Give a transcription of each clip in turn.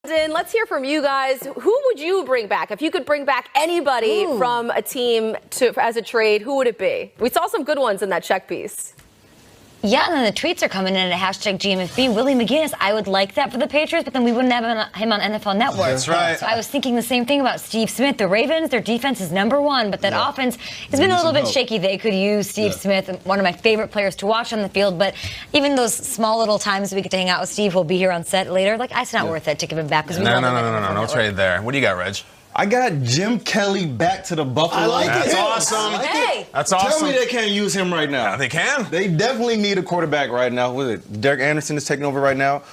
Let's hear from you guys. Who would you bring back? If you could bring back anybody from a team as a trade, who would it be? We saw some good ones in that check piece. Yeah, and then the tweets are coming in at #GMFB. Willie McGinnis, I would like that for the Patriots, but then we wouldn't have him on NFL Network. That's right. So I was thinking the same thing about Steve Smith. The Ravens, their defense is #1, but that offense has been a little bit shaky. They could use Steve Smith, one of my favorite players to watch on the field, but even those small little times we get to hang out with Steve, who'll be here on set later, it's not worth it to give him back. No trade there. What do you got, Reg? I got Jim Kelly back to the Buffalo. I like it. That's awesome. That's awesome. Tell me they can't use him right now. Yeah, they can. They definitely need a quarterback right now. What is it? Derek Anderson is taking over right now.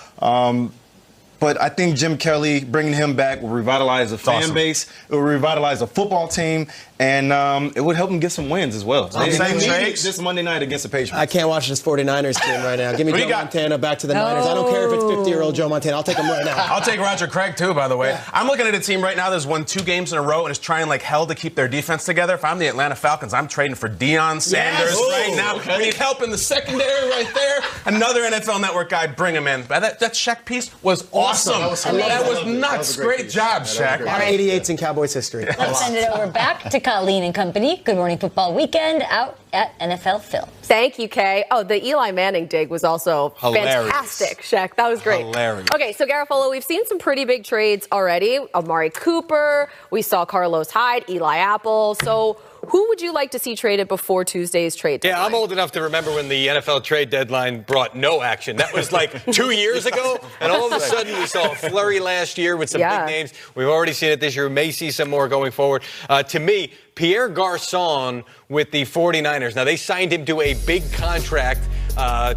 But I think Jim Kelly, bringing him back, will revitalize the fan base. It will revitalize the football team. And it would help them get some wins as well. They need it this Monday night against the Patriots. I can't watch this 49ers team right now. Give me Joe Montana back to the Niners. I don't care if it's 50-year-old Joe Montana. I'll take him right now. I'll take Roger Craig, too, by the way. I'm looking at a team right now that's won 2 games in a row and is trying like hell to keep their defense together. If I'm the Atlanta Falcons, I'm trading for Deion Sanders right now. We need help in the secondary right there. Another NFL Network guy, bring him in. That Shaq piece was awesome. That was nuts. Great job, Shaq. 88's in Cowboys history. Let's send it over back to Colleen and company. Good Morning Football Weekend out at NFL Film. Thank you, Kay. Oh, the Eli Manning dig was also fantastic, Shaq. That was great. Hilarious. Okay, so Garofalo, we've seen some pretty big trades already. Amari Cooper, we saw Carlos Hyde, Eli Apple. So who would you like to see traded before Tuesday's trade deadline? Yeah, I'm old enough to remember when the NFL trade deadline brought no action. That was like 2 years ago, and all of a sudden we saw a flurry last year with some big names. We've already seen it this year. We may see some more going forward. To me, Pierre Garçon with the 49ers. Now, they signed him to a big contract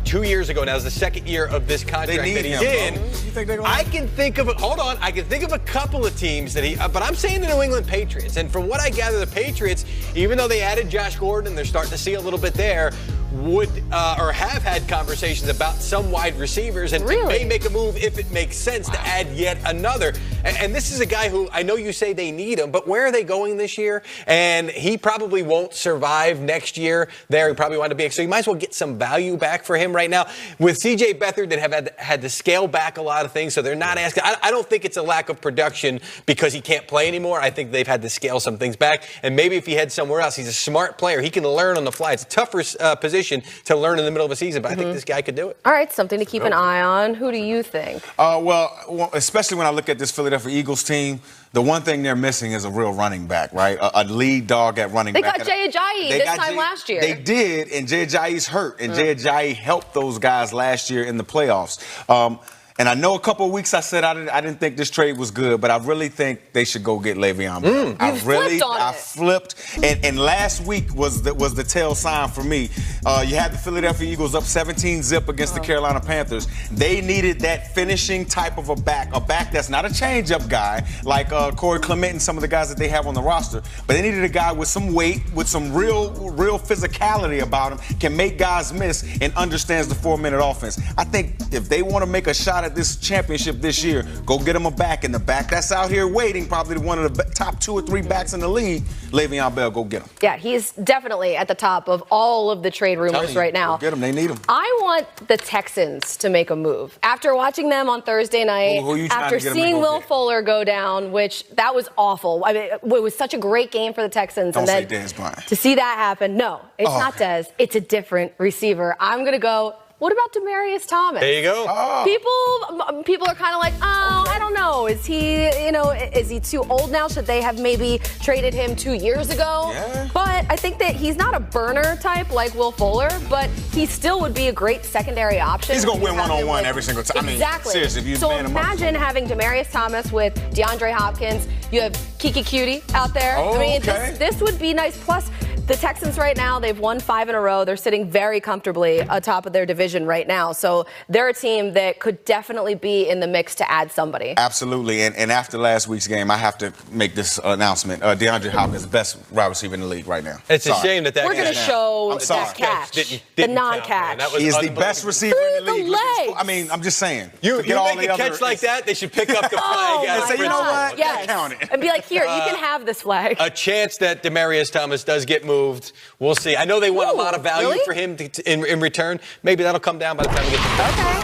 2 years ago. Now, it's the second year of this contract that he's in. I can think of a couple of teams that but I'm saying the New England Patriots. And from what I gather, the Patriots, even though they added Josh Gordon, they're starting to see a little bit there, would or have had conversations about some wide receivers and may make a move if it makes sense to add yet another. And this is a guy who I know you say they need him, but where are they going this year? And he probably won't survive next year there. He probably wanted to be, so you might as well get some value back for him right now. With C.J. Beathard, that have had to scale back a lot of things, so they're not asking. I don't think it's a lack of production because he can't play anymore. I think they've had to scale some things back. And maybe if he heads somewhere else, he's a smart player. He can learn on the fly. It's a tougher position to learn in the middle of a season, but I think this guy could do it. All right, something to keep an eye on. Who do you think? Well, especially when I look at this Philadelphia Eagles team, the one thing they're missing is a real running back, right? A lead dog at running back. They got Jay Ajayi this time last year. They did, and Jay Ajayi's hurt, and Jay Ajayi helped those guys last year in the playoffs. And I know a couple of weeks I said I didn't think this trade was good, but I really think they should go get Le'Veon Bell. I flipped. And last week was the tell sign for me. You had the Philadelphia Eagles up 17-0 against the Carolina Panthers. They needed that finishing type of a back that's not a change-up guy like Corey Clement and some of the guys that they have on the roster. But they needed a guy with some weight, with some real physicality about him, can make guys miss, and understands the 4-minute offense. I think if they want to make a shot at this championship this year, go get him a back. In the back that's out here waiting, probably one of the top 2 or 3 backs in the league, Le'Veon Bell, go get him. Yeah, he's definitely at the top of all of the trade rumors right now. Go get him. They need him. I want the Texans to make a move. After watching them on Thursday night, after seeing Will Fuller go down, which that was awful. I mean, it was such a great game for the Texans. Don't say Dez Bryant. To see that happen, no, it's not Dez. It's a different receiver. I'm going to go. What about Demaryius Thomas? There you go. People are kind of like, I don't know. Is he too old now? Should they have maybe traded him 2 years ago? Yeah. But I think that he's not a burner type like Will Fuller, but he still would be a great secondary option. He's going to win one-on-one every single time. Exactly. I mean, seriously, if you so imagine having Demaryius Thomas with DeAndre Hopkins. You have Kiki Cutie out there. This would be nice. Plus, the Texans right now, they've won 5 in a row. They're sitting very comfortably atop of their division right now. So they're a team that could definitely be in the mix to add somebody. Absolutely. And after last week's game, I have to make this announcement. DeAndre Hopkins, best wide receiver in the league right now. It's a shame that we're going to show that catch, the non-catch. He is the best receiver in the league. I mean, I'm just saying. You make a catch like that, they should pick up the flag. And say, you know what? Yes. Count it. And be like, here, you can have this flag. A chance that Demaryius Thomas does get moved. We'll see. I know they want a lot of value for him in return. Maybe that'll come down by the time we get to